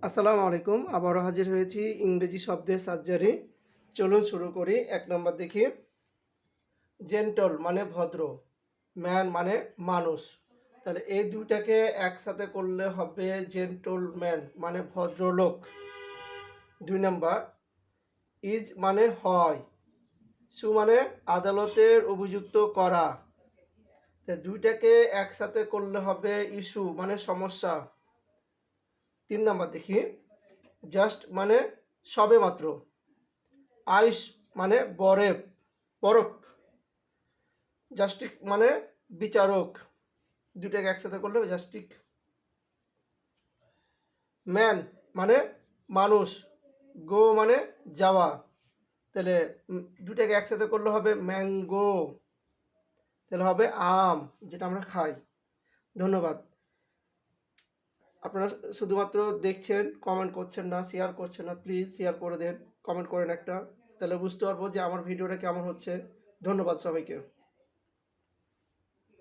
আসসালামু আলাইকুম। আবারও হাজির হয়েছি ইংরেজি শব্দের সার্জারি। চলুন শুরু করি। ১ নম্বর দেখি, জেন্টল মানে ভদ্র, ম্যান মানে মানুষ। তাহলে এই দুইটাকে একসাথে করলে হবে জেন্টলম্যান মানে ভদ্রলোক। ২ নাম্বার, ইজ মানে হয়, সু মানে আদালতের অভিযুক্ত করা। দুইটাকে একসাথে করলে হবে ইস্যু মানে সমস্যা। ৩ নাম্বার দেখি, জাস্ট মানে সবেমাত্র, আইস মানে বরফ, জাস্টিস মানে বিচারক। দুটাকে একসাথে করলে হবে জাস্টিক। ম্যান মানে মানুষ, গো মানে যাওয়া। তাহলে দুটাকে একসাথে করলে হবে ম্যাঙ্গো। তাহলে হবে আম, যেটা আমরা খাই। ধন্যবাদ। আপনারা শুধুমাত্র দেখছেন, কমেন্ট করছেন না, শেয়ার করছেন না। প্লিজ শেয়ার করে দেন, কমেন্ট করেন একটা, তাহলে বুঝতে পারবো যে আমার ভিডিওটা কেমন হচ্ছে। ধন্যবাদ সবাইকে।